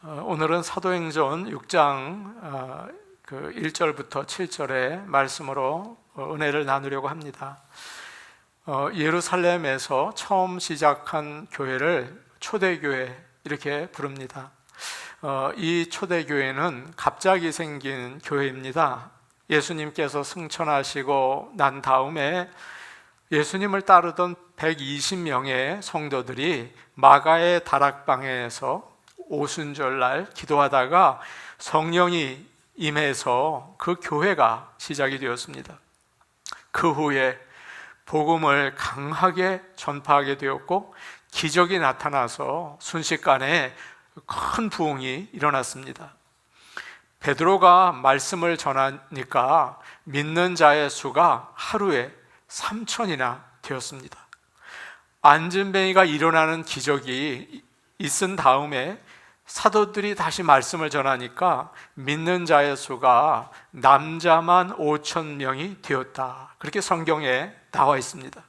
오늘은 사도행전 6장 1절부터 7절의 말씀으로 은혜를 나누려고 합니다. 예루살렘에서 처음 시작한 교회를 초대교회 이렇게 부릅니다. 이 초대교회는 갑자기 생긴 교회입니다. 예수님께서 승천하시고 난 다음에 예수님을 따르던 120명의 성도들이 마가의 다락방에서 오순절날 기도하다가 성령이 임해서 그 교회가 시작이 되었습니다. 그 후에 복음을 강하게 전파하게 되었고 기적이 나타나서 순식간에 큰 부흥이 일어났습니다. 베드로가 말씀을 전하니까 믿는 자의 수가 하루에 3,000이나 되었습니다. 안진뱅이가 일어나는 기적이 있은 다음에 사도들이 다시 말씀을 전하니까 믿는 자의 수가 남자만 5,000명이 되었다. 그렇게 성경에 나와 있습니다.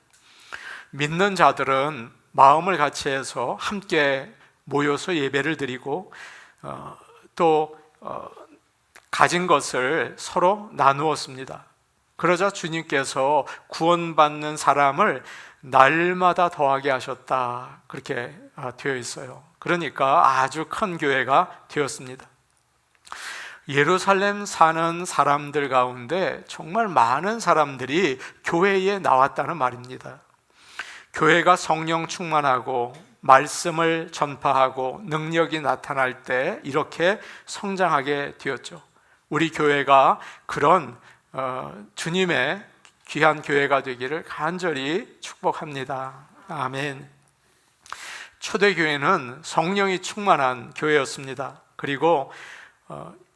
믿는 자들은 마음을 같이 해서 함께 모여서 예배를 드리고 또 가진 것을 서로 나누었습니다. 그러자 주님께서 구원받는 사람을 날마다 더하게 하셨다. 그렇게 되어 있어요. 그러니까 아주 큰 교회가 되었습니다. 예루살렘 사는 사람들 가운데 정말 많은 사람들이 교회에 나왔다는 말입니다. 교회가 성령 충만하고 말씀을 전파하고 능력이 나타날 때 이렇게 성장하게 되었죠. 우리 교회가 그런 주님의 귀한 교회가 되기를 간절히 축복합니다. 아멘. 초대교회는 성령이 충만한 교회였습니다. 그리고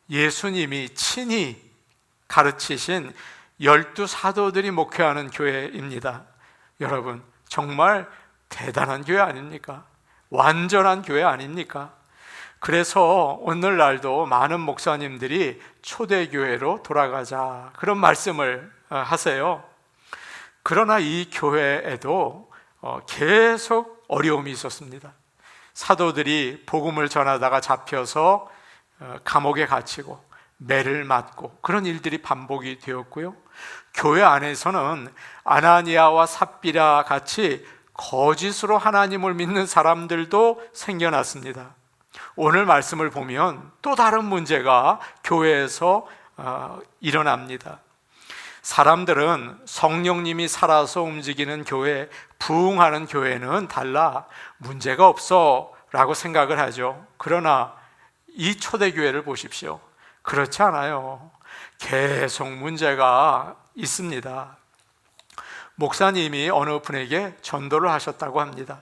예수님이 친히 가르치신 12 사도들이 목회하는 교회입니다. 여러분, 정말 대단한 교회 아닙니까? 완전한 교회 아닙니까? 그래서 오늘날도 많은 목사님들이 초대교회로 돌아가자 그런 말씀을 하세요. 그러나 이 교회에도 계속 어려움이 있었습니다. 사도들이 복음을 전하다가 잡혀서 감옥에 갇히고 매를 맞고 그런 일들이 반복이 되었고요. 교회 안에서는 아나니아와 삽비라 같이 거짓으로 하나님을 믿는 사람들도 생겨났습니다. 오늘 말씀을 보면 또 다른 문제가 교회에서 일어납니다. 사람들은 성령님이 살아서 움직이는 교회, 부흥하는 교회는 달라 문제가 없어 라고 생각을 하죠. 그러나 이 초대교회를 보십시오. 그렇지 않아요. 계속 문제가 있습니다. 목사님이 어느 분에게 전도를 하셨다고 합니다.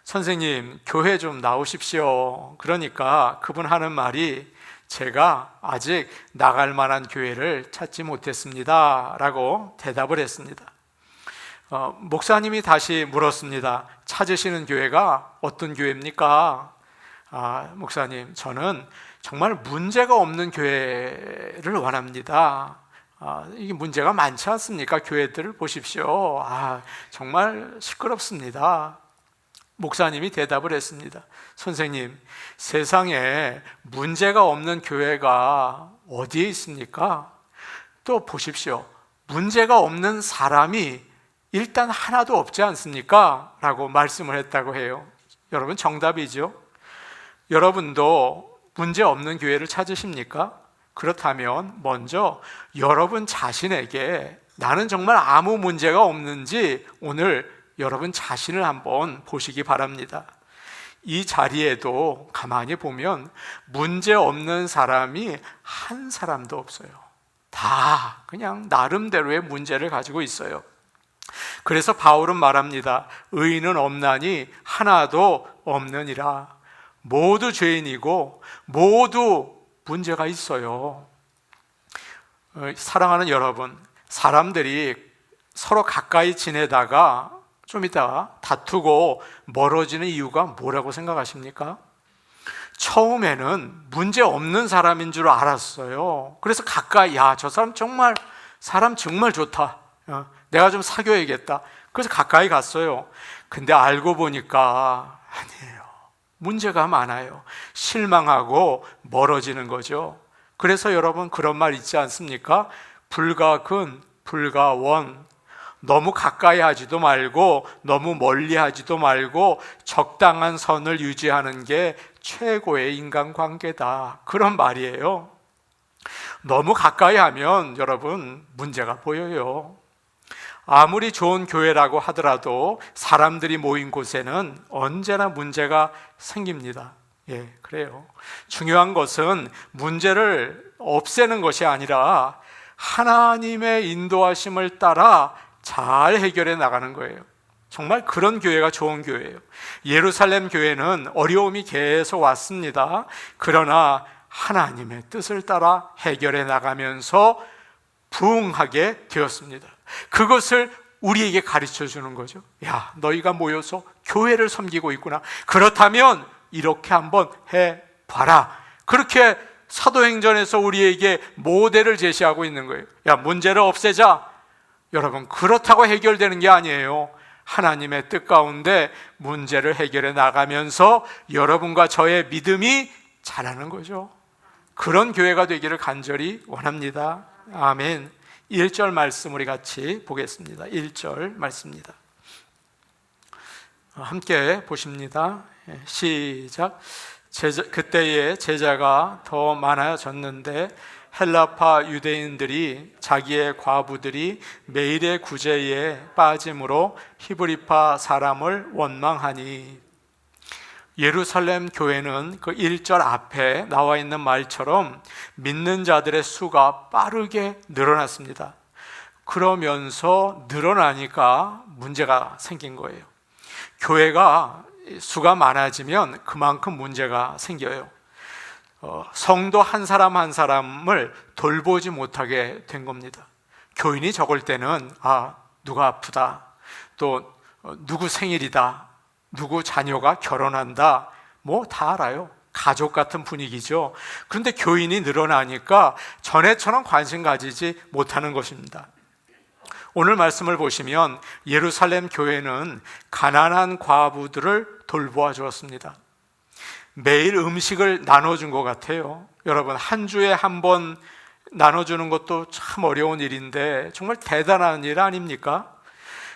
선생님, 교회 좀 나오십시오. 그러니까 그분 하는 말이 제가 아직 나갈 만한 교회를 찾지 못했습니다 라고 대답을 했습니다. 목사님이 다시 물었습니다. 찾으시는 교회가 어떤 교회입니까? 목사님, 저는 정말 문제가 없는 교회를 원합니다. 이게 문제가 많지 않습니까? 교회들을 보십시오. 정말 시끄럽습니다. 목사님이 대답을 했습니다. 선생님, 세상에 문제가 없는 교회가 어디에 있습니까? 또 보십시오. 문제가 없는 사람이 일단 하나도 없지 않습니까? 라고 말씀을 했다고 해요. 여러분, 정답이죠? 여러분도 문제 없는 교회를 찾으십니까? 그렇다면 먼저 여러분 자신에게 나는 정말 아무 문제가 없는지 오늘 여러분 자신을 한번 보시기 바랍니다. 이 자리에도 가만히 보면 문제 없는 사람이 한 사람도 없어요. 다 그냥 나름대로의 문제를 가지고 있어요. 그래서 바울은 말합니다. 의인은 없나니 하나도 없느니라. 모두 죄인이고 모두 문제가 있어요. 사랑하는 여러분, 사람들이 서로 가까이 지내다가 좀 이따 다투고 멀어지는 이유가 뭐라고 생각하십니까? 처음에는 문제 없는 사람인 줄 알았어요. 그래서 가까이, 저 사람 정말 좋다. 내가 좀 사귀어야겠다. 그래서 가까이 갔어요. 근데 알고 보니까 아니에요. 문제가 많아요. 실망하고 멀어지는 거죠. 그래서 여러분 그런 말 있지 않습니까? 불가근, 불가원. 너무 가까이 하지도 말고 너무 멀리 하지도 말고 적당한 선을 유지하는 게 최고의 인간관계다. 그런 말이에요. 너무 가까이 하면 여러분 문제가 보여요. 아무리 좋은 교회라고 하더라도 사람들이 모인 곳에는 언제나 문제가 생깁니다. 예, 그래요. 중요한 것은 문제를 없애는 것이 아니라 하나님의 인도하심을 따라 잘 해결해 나가는 거예요. 정말 그런 교회가 좋은 교회예요. 예루살렘 교회는 어려움이 계속 왔습니다. 그러나 하나님의 뜻을 따라 해결해 나가면서 부흥하게 되었습니다. 그것을 우리에게 가르쳐 주는 거죠. 야, 너희가 모여서 교회를 섬기고 있구나. 그렇다면 이렇게 한번 해봐라. 그렇게 사도행전에서 우리에게 모델을 제시하고 있는 거예요. 야, 문제를 없애자. 여러분, 그렇다고 해결되는 게 아니에요. 하나님의 뜻 가운데 문제를 해결해 나가면서 여러분과 저의 믿음이 자라는 거죠. 그런 교회가 되기를 간절히 원합니다. 아멘. 1절 말씀 우리 같이 보겠습니다. 1절 말씀입니다. 함께 보십니다. 시작. 그때에 제자가 더 많아졌는데 헬라파 유대인들이 자기의 과부들이 매일의 구제에 빠짐으로 히브리파 사람을 원망하니. 예루살렘 교회는 그 1절 앞에 나와 있는 말처럼 믿는 자들의 수가 빠르게 늘어났습니다. 그러면서 늘어나니까 문제가 생긴 거예요. 교회가 수가 많아지면 그만큼 문제가 생겨요. 성도 한 사람 한 사람을 돌보지 못하게 된 겁니다. 교인이 적을 때는 누가 아프다, 또 누구 생일이다, 누구 자녀가 결혼한다, 뭐 다 알아요. 가족 같은 분위기죠. 그런데 교인이 늘어나니까 전에처럼 관심 가지지 못하는 것입니다. 오늘 말씀을 보시면 예루살렘 교회는 가난한 과부들을 돌보아 주었습니다. 매일 음식을 나눠준 것 같아요. 여러분, 한 주에 한 번 나눠주는 것도 참 어려운 일인데 정말 대단한 일 아닙니까?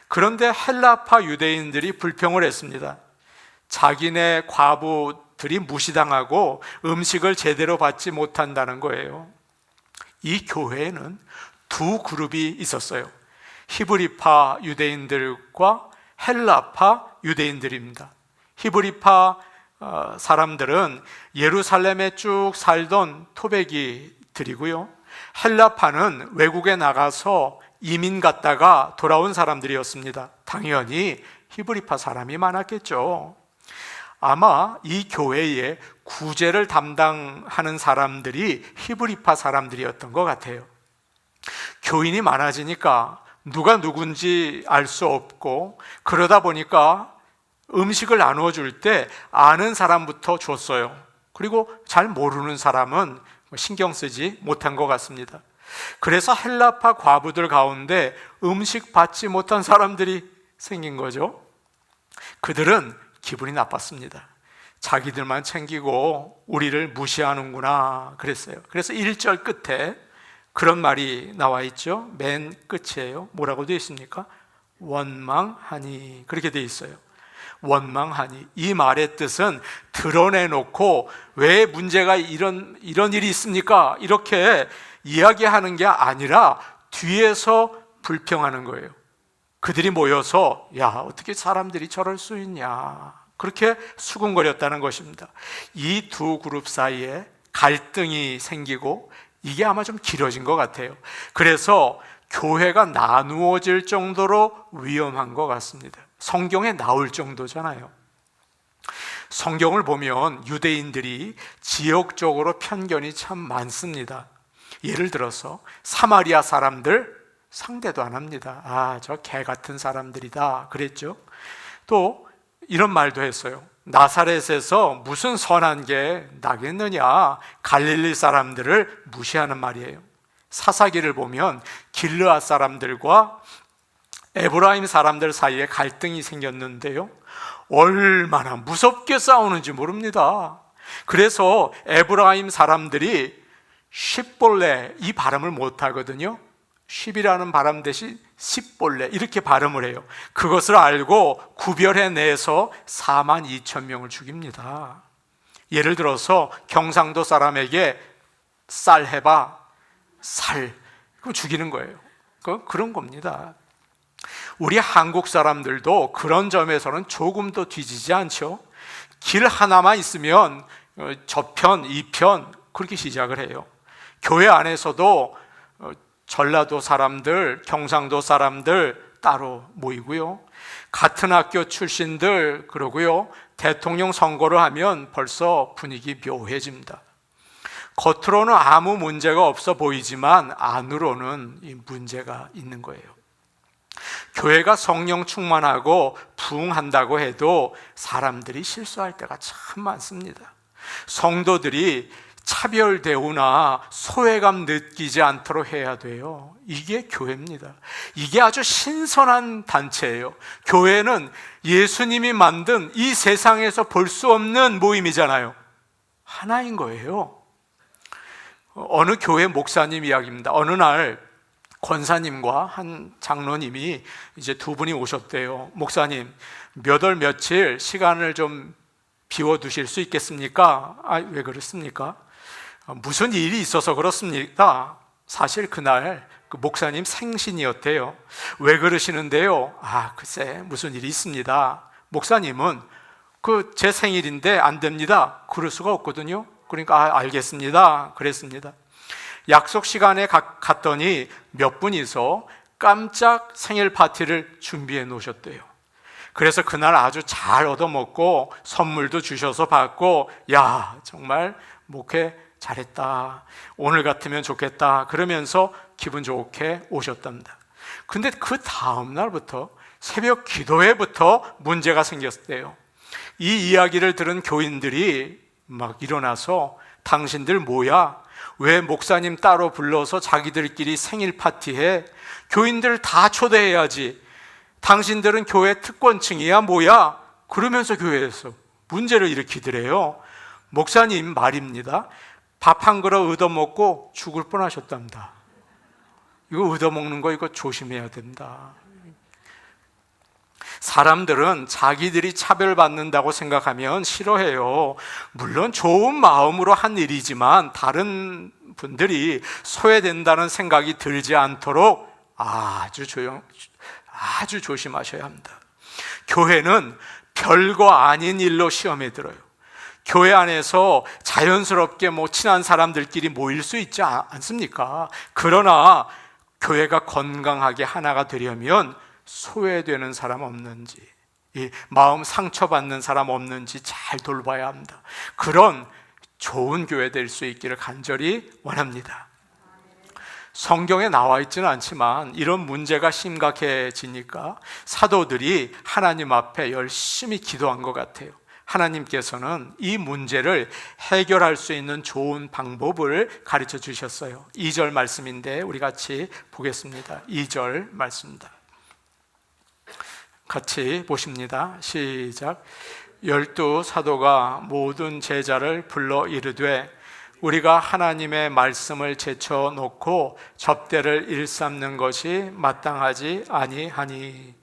그런데 헬라파 유대인들이 불평을 했습니다. 자기네 과부들이 무시당하고 음식을 제대로 받지 못한다는 거예요. 이 교회에는 두 그룹이 있었어요. 히브리파 유대인들과 헬라파 유대인들입니다. 히브리파 사람들은 예루살렘에 쭉 살던 토백이들이고요. 헬라파는 외국에 나가서 이민 갔다가 돌아온 사람들이었습니다. 당연히 히브리파 사람이 많았겠죠. 아마 이 교회에 구제를 담당하는 사람들이 히브리파 사람들이었던 것 같아요. 교인이 많아지니까 누가 누군지 알 수 없고, 그러다 보니까 음식을 나누어 줄 때 아는 사람부터 줬어요. 그리고 잘 모르는 사람은 신경 쓰지 못한 것 같습니다. 그래서 헬라파 과부들 가운데 음식 받지 못한 사람들이 생긴 거죠. 그들은 기분이 나빴습니다. 자기들만 챙기고 우리를 무시하는구나 그랬어요. 그래서 1절 끝에 그런 말이 나와 있죠. 맨 끝이에요. 뭐라고 되어 있습니까? 원망하니, 그렇게 되어 있어요. 원망하니. 이 말의 뜻은 드러내놓고 왜 문제가 이런 일이 있습니까? 이렇게 이야기하는 게 아니라 뒤에서 불평하는 거예요. 그들이 모여서 야, 어떻게 사람들이 저럴 수 있냐, 그렇게 수군거렸다는 것입니다. 이 두 그룹 사이에 갈등이 생기고 이게 아마 좀 길어진 것 같아요. 그래서 교회가 나누어질 정도로 위험한 것 같습니다. 성경에 나올 정도잖아요. 성경을 보면 유대인들이 지역적으로 편견이 참 많습니다. 예를 들어서 사마리아 사람들 상대도 안 합니다. 저 개 같은 사람들이다 그랬죠. 또 이런 말도 했어요. 나사렛에서 무슨 선한 게 나겠느냐, 갈릴리 사람들을 무시하는 말이에요. 사사기를 보면 길르앗 사람들과 에브라임 사람들 사이에 갈등이 생겼는데요, 얼마나 무섭게 싸우는지 모릅니다. 그래서 에브라임 사람들이 십볼레 이 발음을 못하거든요. 십이라는 발음 대신 십볼레 이렇게 발음을 해요. 그것을 알고 구별해내서 4만 2천 명을 죽입니다. 예를 들어서 경상도 사람에게 쌀 해봐, 살, 그럼 죽이는 거예요. 그런 겁니다. 우리 한국 사람들도 그런 점에서는 조금 더 뒤지지 않죠. 길 하나만 있으면 저편, 이편 그렇게 시작을 해요. 교회 안에서도 전라도 사람들, 경상도 사람들 따로 모이고요. 같은 학교 출신들 그러고요. 대통령 선거를 하면 벌써 분위기 묘해집니다. 겉으로는 아무 문제가 없어 보이지만 안으로는 이 문제가 있는 거예요. 교회가 성령 충만하고 부흥한다고 해도 사람들이 실수할 때가 참 많습니다. 성도들이 차별 대우나 소외감 느끼지 않도록 해야 돼요. 이게 교회입니다. 이게 아주 신선한 단체예요. 교회는 예수님이 만든 이 세상에서 볼 수 없는 모임이잖아요. 하나인 거예요. 어느 교회 목사님 이야기입니다. 어느 날 권사님과 한 장로님이 이제 두 분이 오셨대요. 목사님, 몇 월 며칠 시간을 좀 비워두실 수 있겠습니까? 왜 그렇습니까? 무슨 일이 있어서 그렇습니까? 사실 그날 그 목사님 생신이었대요. 왜 그러시는데요? 글쎄 무슨 일이 있습니다. 목사님은 제 생일인데 안 됩니다. 그럴 수가 없거든요. 그러니까 알겠습니다. 그랬습니다. 약속 시간에 갔더니 몇 분이서 깜짝 생일 파티를 준비해 놓으셨대요. 그래서 그날 아주 잘 얻어먹고 선물도 주셔서 받고, 야 정말 목회 잘했다, 오늘 같으면 좋겠다 그러면서 기분 좋게 오셨답니다. 근데 그 다음 날부터 새벽 기도회부터 문제가 생겼대요. 이 이야기를 들은 교인들이 막 일어나서 당신들 뭐야? 왜 목사님 따로 불러서 자기들끼리 생일 파티해? 교인들 다 초대해야지. 당신들은 교회 특권층이야 뭐야? 그러면서 교회에서 문제를 일으키더래요. 목사님 말입니다. 밥 한 그릇 얻어먹고 죽을 뻔하셨답니다. 이거 얻어먹는 거 이거 조심해야 된다. 사람들은 자기들이 차별받는다고 생각하면 싫어해요. 물론 좋은 마음으로 한 일이지만 다른 분들이 소외된다는 생각이 들지 않도록 아주 조심하셔야 합니다. 교회는 별거 아닌 일로 시험에 들어요. 교회 안에서 자연스럽게 친한 사람들끼리 모일 수 있지 않습니까? 그러나 교회가 건강하게 하나가 되려면 소외되는 사람 없는지, 마음 상처받는 사람 없는지 잘 돌봐야 합니다. 그런 좋은 교회 될 수 있기를 간절히 원합니다. 성경에 나와 있지는 않지만 이런 문제가 심각해지니까 사도들이 하나님 앞에 열심히 기도한 것 같아요. 하나님께서는 이 문제를 해결할 수 있는 좋은 방법을 가르쳐 주셨어요. 2절 말씀인데 우리 같이 보겠습니다. 2절 말씀입니다. 같이 보십니다. 시작. 12 사도가 모든 제자를 불러 이르되 우리가 하나님의 말씀을 제쳐놓고 접대를 일삼는 것이 마땅하지 아니하니.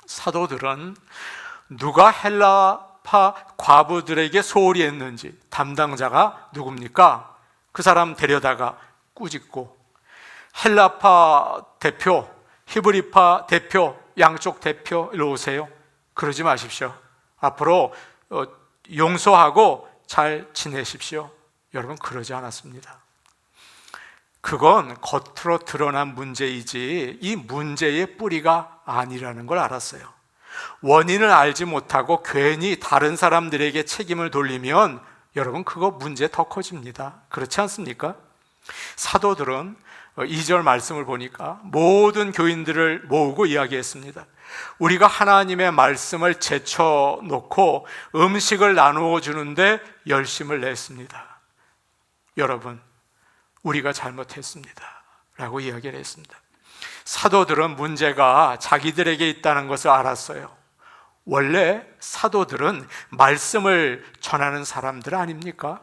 사도들은 누가 헬라파 과부들에게 소홀히 했는지 담당자가 누굽니까? 그 사람 데려다가 꾸짖고, 헬라파 대표, 히브리파 대표, 양쪽 대표 일로 오세요. 그러지 마십시오. 앞으로 용서하고 잘 지내십시오. 여러분 그러지 않았습니다. 그건 겉으로 드러난 문제이지 이 문제의 뿌리가 아니라는 걸 알았어요. 원인을 알지 못하고 괜히 다른 사람들에게 책임을 돌리면 여러분 그거 문제 더 커집니다. 그렇지 않습니까? 사도들은 2절 말씀을 보니까 모든 교인들을 모으고 이야기했습니다. 우리가 하나님의 말씀을 제쳐놓고 음식을 나누어 주는데 열심을 냈습니다. 여러분, 우리가 잘못했습니다 라고 이야기를 했습니다. 사도들은 문제가 자기들에게 있다는 것을 알았어요. 원래 사도들은 말씀을 전하는 사람들 아닙니까?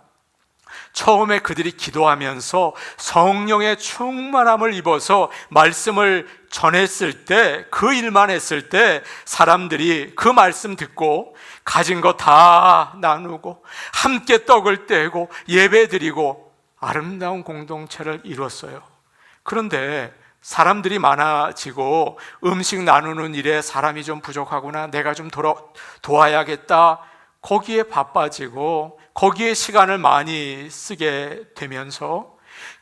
처음에 그들이 기도하면서 성령의 충만함을 입어서 말씀을 전했을 때, 그 일만 했을 때 사람들이 그 말씀 듣고 가진 거 다 나누고 함께 떡을 떼고 예배드리고 아름다운 공동체를 이뤘어요. 그런데 사람들이 많아지고 음식 나누는 일에 사람이 좀 부족하구나, 내가 좀 도와야겠다, 거기에 바빠지고 거기에 시간을 많이 쓰게 되면서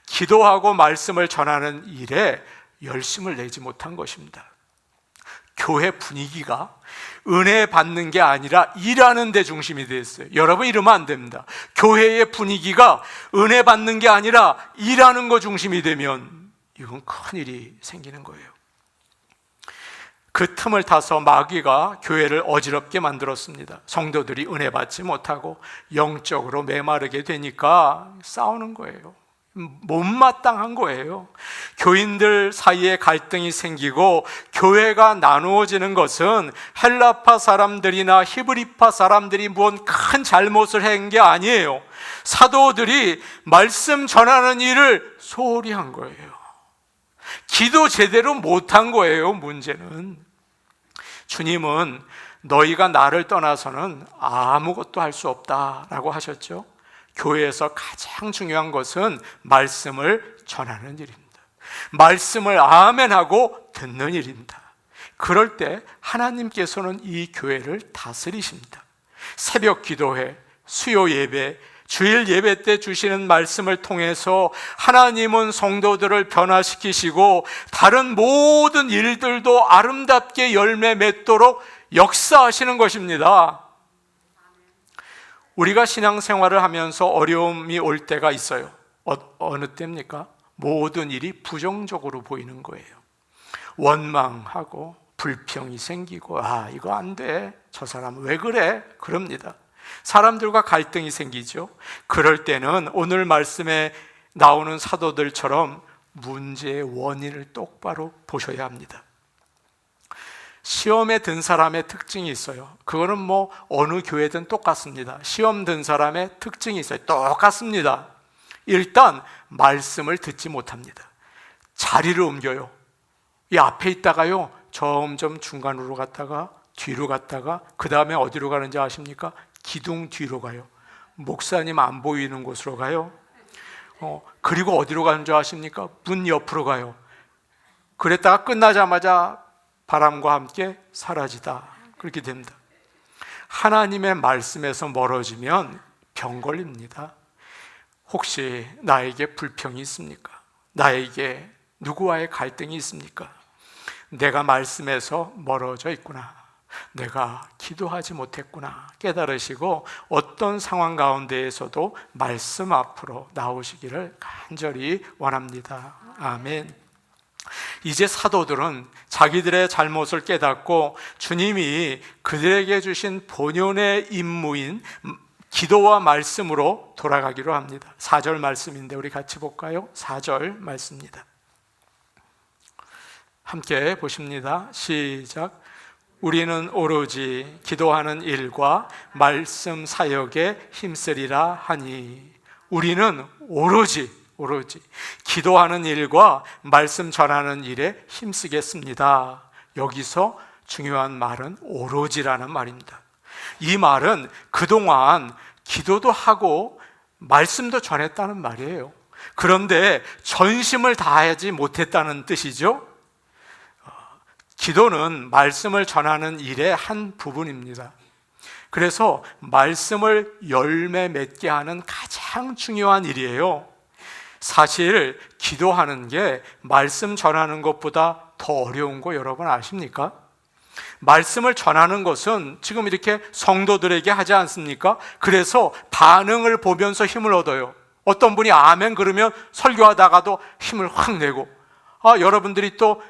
기도하고 말씀을 전하는 일에 열심을 내지 못한 것입니다. 교회 분위기가 은혜 받는 게 아니라 일하는 데 중심이 됐어요. 여러분, 이러면 안 됩니다. 교회의 분위기가 은혜 받는 게 아니라 일하는 거 중심이 되면 이건 큰일이 생기는 거예요. 그 틈을 타서 마귀가 교회를 어지럽게 만들었습니다. 성도들이 은혜 받지 못하고 영적으로 메마르게 되니까 싸우는 거예요. 못마땅한 거예요. 교인들 사이에 갈등이 생기고 교회가 나누어지는 것은 헬라파 사람들이나 히브리파 사람들이 뭔 큰 잘못을 한 게 아니에요. 사도들이 말씀 전하는 일을 소홀히 한 거예요. 기도 제대로 못한 거예요. 문제는 주님은 너희가 나를 떠나서는 아무것도 할 수 없다라고 하셨죠. 교회에서 가장 중요한 것은 말씀을 전하는 일입니다. 말씀을 아멘하고 듣는 일입니다. 그럴 때 하나님께서는 이 교회를 다스리십니다. 새벽 기도회, 수요 예배, 주일 예배 때 주시는 말씀을 통해서 하나님은 성도들을 변화시키시고 다른 모든 일들도 아름답게 열매 맺도록 역사하시는 것입니다. 우리가 신앙생활을 하면서 어려움이 올 때가 있어요. 어느 때입니까? 모든 일이 부정적으로 보이는 거예요. 원망하고 불평이 생기고, 이거 안 돼, 저 사람 왜 그래? 그럽니다. 사람들과 갈등이 생기죠. 그럴 때는 오늘 말씀에 나오는 사도들처럼 문제의 원인을 똑바로 보셔야 합니다. 시험에 든 사람의 특징이 있어요. 그거는 어느 교회든 똑같습니다. 시험 든 사람의 특징이 있어요. 똑같습니다. 일단 말씀을 듣지 못합니다. 자리를 옮겨요. 이 앞에 있다가요, 점점 중간으로 갔다가 뒤로 갔다가 그 다음에 어디로 가는지 아십니까? 기둥 뒤로 가요. 목사님 안 보이는 곳으로 가요. 그리고 어디로 가는 줄 아십니까? 문 옆으로 가요. 그랬다가 끝나자마자 바람과 함께 사라지다. 그렇게 됩니다. 하나님의 말씀에서 멀어지면 병 걸립니다. 혹시 나에게 불평이 있습니까? 나에게 누구와의 갈등이 있습니까? 내가 말씀에서 멀어져 있구나, 내가 기도하지 못했구나 깨달으시고 어떤 상황 가운데에서도 말씀 앞으로 나오시기를 간절히 원합니다. 아멘. 이제 사도들은 자기들의 잘못을 깨닫고 주님이 그들에게 주신 본연의 임무인 기도와 말씀으로 돌아가기로 합니다. 4절 말씀인데 우리 같이 볼까요? 4절 말씀입니다. 함께 보십니다. 시작. 우리는 오로지 기도하는 일과 말씀 사역에 힘쓰리라 하니. 우리는 오로지 기도하는 일과 말씀 전하는 일에 힘쓰겠습니다. 여기서 중요한 말은 오로지라는 말입니다. 이 말은 그동안 기도도 하고 말씀도 전했다는 말이에요. 그런데 전심을 다하지 못했다는 뜻이죠. 기도는 말씀을 전하는 일의 한 부분입니다. 그래서 말씀을 열매 맺게 하는 가장 중요한 일이에요. 사실 기도하는 게 말씀 전하는 것보다 더 어려운 거 여러분 아십니까? 말씀을 전하는 것은 지금 이렇게 성도들에게 하지 않습니까? 그래서 반응을 보면서 힘을 얻어요. 어떤 분이 아멘 그러면 설교하다가도 힘을 확 내고, 여러분들이 또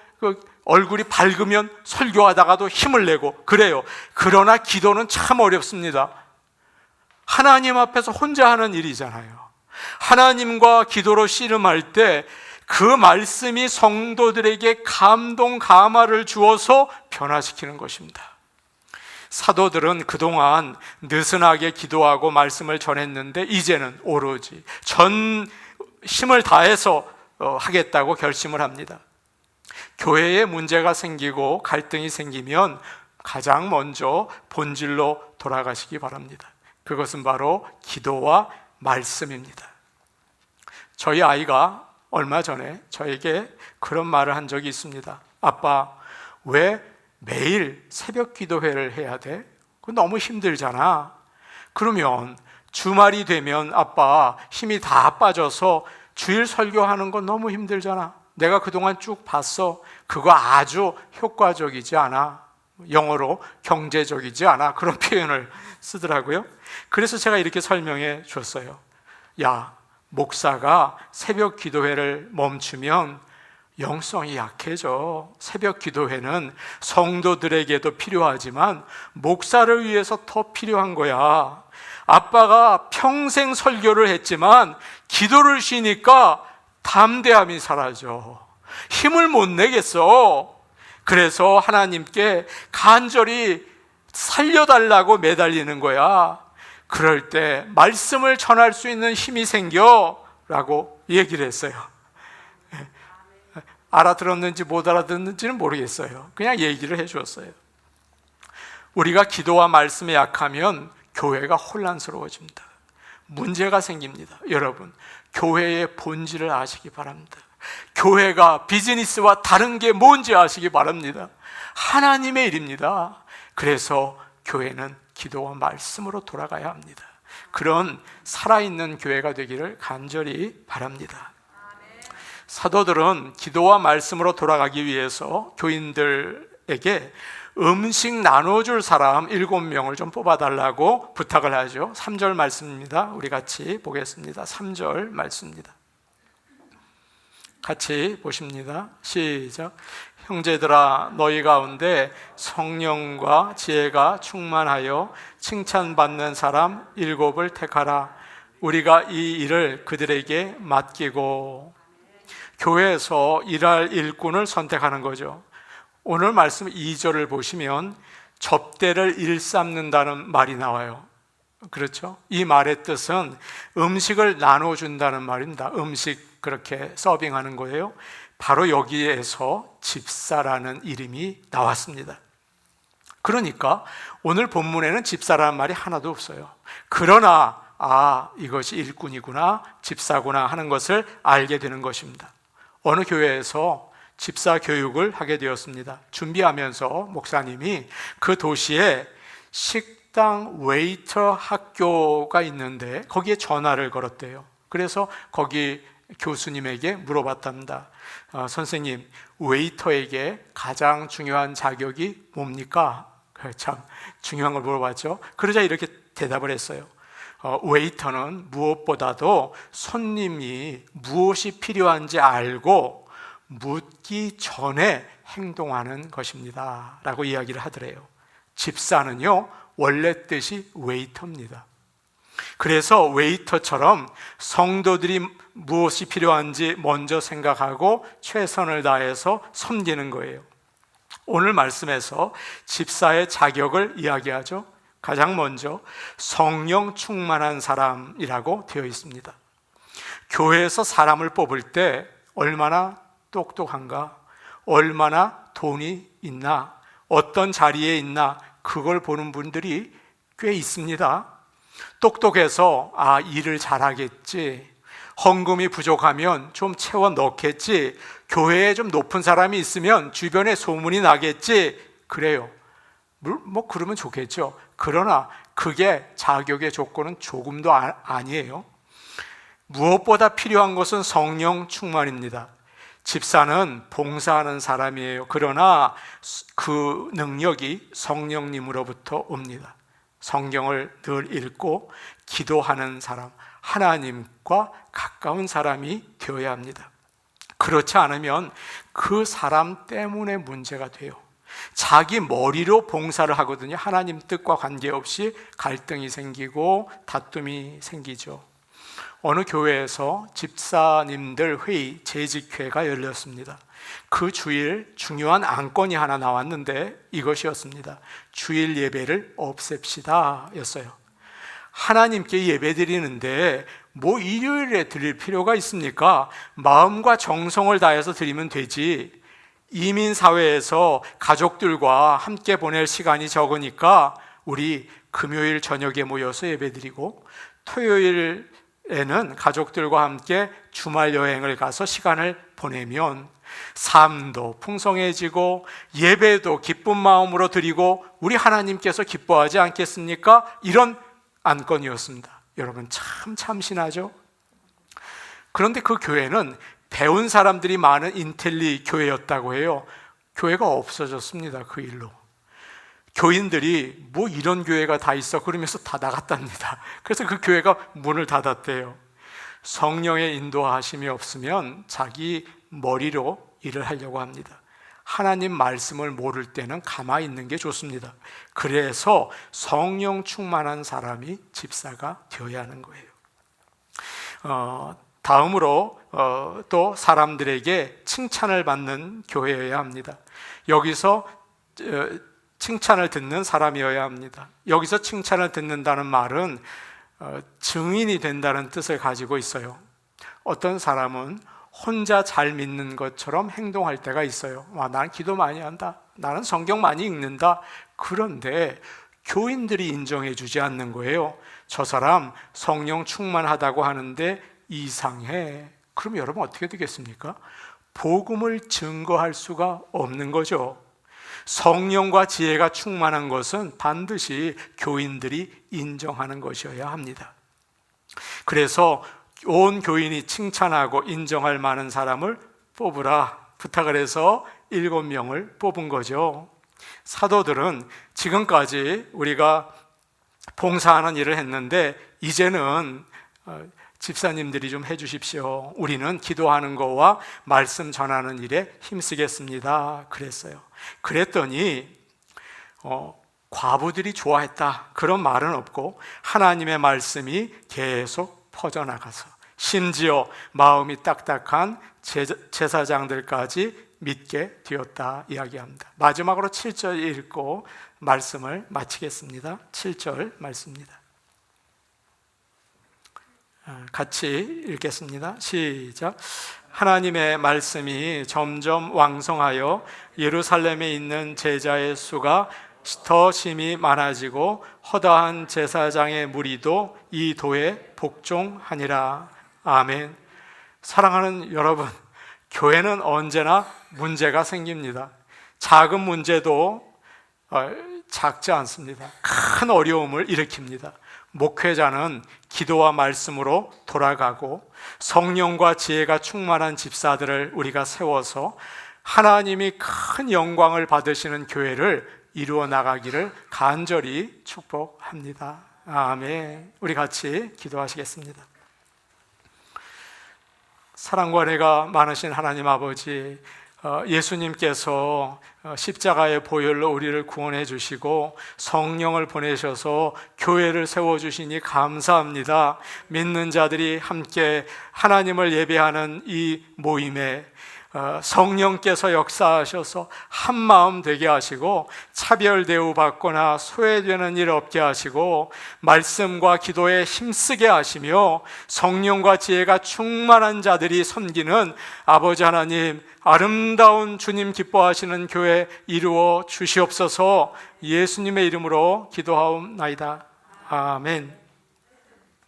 얼굴이 밝으면 설교하다가도 힘을 내고 그래요. 그러나 기도는 참 어렵습니다. 하나님 앞에서 혼자 하는 일이잖아요. 하나님과 기도로 씨름할 때 그 말씀이 성도들에게 감동, 감화를 주어서 변화시키는 것입니다. 사도들은 그동안 느슨하게 기도하고 말씀을 전했는데 이제는 오로지 전 힘을 다해서 하겠다고 결심을 합니다. 교회에 문제가 생기고 갈등이 생기면 가장 먼저 본질로 돌아가시기 바랍니다. 그것은 바로 기도와 말씀입니다. 저희 아이가 얼마 전에 저에게 그런 말을 한 적이 있습니다. 아빠, 왜 매일 새벽 기도회를 해야 돼? 그거 너무 힘들잖아. 그러면 주말이 되면 아빠 힘이 다 빠져서 주일 설교하는 건 너무 힘들잖아. 내가 그동안 쭉 봤어. 그거 아주 효과적이지 않아. 영어로 경제적이지 않아. 그런 표현을 쓰더라고요. 그래서 제가 이렇게 설명해 줬어요. 야, 목사가 새벽 기도회를 멈추면 영성이 약해져. 새벽 기도회는 성도들에게도 필요하지만 목사를 위해서 더 필요한 거야. 아빠가 평생 설교를 했지만 기도를 쉬니까 담대함이 사라져. 힘을 못 내겠어. 그래서 하나님께 간절히 살려달라고 매달리는 거야. 그럴 때 말씀을 전할 수 있는 힘이 생겨 라고 얘기를 했어요. 알아들었는지 못 알아듣는지는 모르겠어요. 그냥 얘기를 해주었어요. 우리가 기도와 말씀에 약하면 교회가 혼란스러워집니다. 문제가 생깁니다. 여러분, 교회의 본질을 아시기 바랍니다. 교회가 비즈니스와 다른 게 뭔지 아시기 바랍니다. 하나님의 일입니다. 그래서 교회는 기도와 말씀으로 돌아가야 합니다. 그런 살아있는 교회가 되기를 간절히 바랍니다. 사도들은 기도와 말씀으로 돌아가기 위해서 교인들에게 음식 나눠줄 사람 7명을 좀 뽑아달라고 부탁을 하죠. 3절 말씀입니다. 우리 같이 보겠습니다. 3절 말씀입니다. 같이 보십니다. 시작. 형제들아, 너희 가운데 성령과 지혜가 충만하여 칭찬받는 사람 7을 택하라. 우리가 이 일을 그들에게 맡기고. 교회에서 일할 일꾼을 선택하는 거죠. 오늘 말씀 2절을 보시면 접대를 일삼는다는 말이 나와요. 그렇죠? 이 말의 뜻은 음식을 나눠준다는 말입니다. 음식 그렇게 서빙하는 거예요. 바로 여기에서 집사라는 이름이 나왔습니다. 그러니까 오늘 본문에는 집사라는 말이 하나도 없어요. 그러나 이것이 일꾼이구나, 집사구나 하는 것을 알게 되는 것입니다. 어느 교회에서 집사 교육을 하게 되었습니다. 준비하면서 목사님이 그 도시에 식당 웨이터 학교가 있는데 거기에 전화를 걸었대요. 그래서 거기 교수님에게 물어봤답니다. 선생님, 웨이터에게 가장 중요한 자격이 뭡니까? 참 중요한 걸 물어봤죠. 그러자 이렇게 대답을 했어요. 웨이터는 무엇보다도 손님이 무엇이 필요한지 알고 묻기 전에 행동하는 것입니다 라고 이야기를 하더래요. 집사는요, 원래 뜻이 웨이터입니다. 그래서 웨이터처럼 성도들이 무엇이 필요한지 먼저 생각하고 최선을 다해서 섬기는 거예요. 오늘 말씀에서 집사의 자격을 이야기하죠. 가장 먼저 성령 충만한 사람이라고 되어 있습니다. 교회에서 사람을 뽑을 때 얼마나 똑똑한가, 얼마나 돈이 있나, 어떤 자리에 있나, 그걸 보는 분들이 꽤 있습니다. 똑똑해서 일을 잘하겠지, 헌금이 부족하면 좀 채워 넣겠지, 교회에 좀 높은 사람이 있으면 주변에 소문이 나겠지, 그래요. 그러면 좋겠죠. 그러나 그게 자격의 조건은 조금도 아니에요. 무엇보다 필요한 것은 성령 충만입니다. 집사는 봉사하는 사람이에요. 그러나 그 능력이 성령님으로부터 옵니다. 성경을 늘 읽고 기도하는 사람, 하나님과 가까운 사람이 되어야 합니다. 그렇지 않으면 그 사람 때문에 문제가 돼요. 자기 머리로 봉사를 하거든요. 하나님 뜻과 관계없이 갈등이 생기고 다툼이 생기죠. 어느 교회에서 집사님들 회의, 재직회가 열렸습니다. 그 주일 중요한 안건이 하나 나왔는데 이것이었습니다. 주일 예배를 없앱시다 였어요. 하나님께 예배 드리는데 뭐 일요일에 드릴 필요가 있습니까? 마음과 정성을 다해서 드리면 되지. 이민사회에서 가족들과 함께 보낼 시간이 적으니까 우리 금요일 저녁에 모여서 예배 드리고, 토요일에는 가족들과 함께 주말 여행을 가서 시간을 보내면 삶도 풍성해지고 예배도 기쁜 마음으로 드리고 우리 하나님께서 기뻐하지 않겠습니까? 이런 안건이었습니다. 여러분 참 참신하죠? 그런데 그 교회는 배운 사람들이 많은 인텔리 교회였다고 해요. 교회가 없어졌습니다. 그 일로. 교인들이 뭐 이런 교회가 다 있어 그러면서 다 나갔답니다. 그래서 그 교회가 문을 닫았대요. 성령의 인도하심이 없으면 자기 머리로 일을 하려고 합니다. 하나님 말씀을 모를 때는 가만히 있는 게 좋습니다. 그래서 성령 충만한 사람이 집사가 되어야 하는 거예요. 다음으로 또 사람들에게 칭찬을 받는 교회여야 합니다. 여기서 칭찬을 듣는 사람이어야 합니다. 여기서 칭찬을 듣는다는 말은 증인이 된다는 뜻을 가지고 있어요. 어떤 사람은 혼자 잘 믿는 것처럼 행동할 때가 있어요. 나는 기도 많이 한다. 나는 성경 많이 읽는다. 그런데 교인들이 인정해 주지 않는 거예요. 저 사람 성령 충만하다고 하는데 이상해. 그럼 여러분 어떻게 되겠습니까? 복음을 증거할 수가 없는 거죠. 성령과 지혜가 충만한 것은 반드시 교인들이 인정하는 것이어야 합니다. 그래서 온 교인이 칭찬하고 인정할 만한 사람을 뽑으라 부탁을 해서 7명을 뽑은 거죠. 사도들은 지금까지 우리가 봉사하는 일을 했는데 이제는 집사님들이 좀 해주십시오. 우리는 기도하는 거와 말씀 전하는 일에 힘쓰겠습니다. 그랬어요. 그랬더니 과부들이 좋아했다 그런 말은 없고 하나님의 말씀이 계속 퍼져나가서 심지어 마음이 딱딱한 제사장들까지 믿게 되었다 이야기합니다. 마지막으로 7절 읽고 말씀을 마치겠습니다. 7절 말씀입니다. 같이 읽겠습니다. 시작. 하나님의 말씀이 점점 왕성하여 예루살렘에 있는 제자의 수가 더 심히 많아지고 허다한 제사장의 무리도 이 도에 복종하니라. 아멘. 사랑하는 여러분, 교회는 언제나 문제가 생깁니다. 작은 문제도 작지 않습니다. 큰 어려움을 일으킵니다. 목회자는 기도와 말씀으로 돌아가고 성령과 지혜가 충만한 집사들을 우리가 세워서 하나님이 큰 영광을 받으시는 교회를 이루어 나가기를 간절히 축복합니다. 아멘. 우리 같이 기도하시겠습니다. 사랑과 은혜가 많으신 하나님 아버지, 예수님께서 십자가의 보혈로 우리를 구원해 주시고 성령을 보내셔서 교회를 세워주시니 감사합니다. 믿는 자들이 함께 하나님을 예배하는 이 모임에 성령께서 역사하셔서 한 마음 되게 하시고 차별 대우받거나 소외되는 일 없게 하시고 말씀과 기도에 힘쓰게 하시며 성령과 지혜가 충만한 자들이 섬기는 아버지 하나님, 아름다운 주님 기뻐하시는 교회 이루어 주시옵소서. 예수님의 이름으로 기도하옵나이다. 아멘.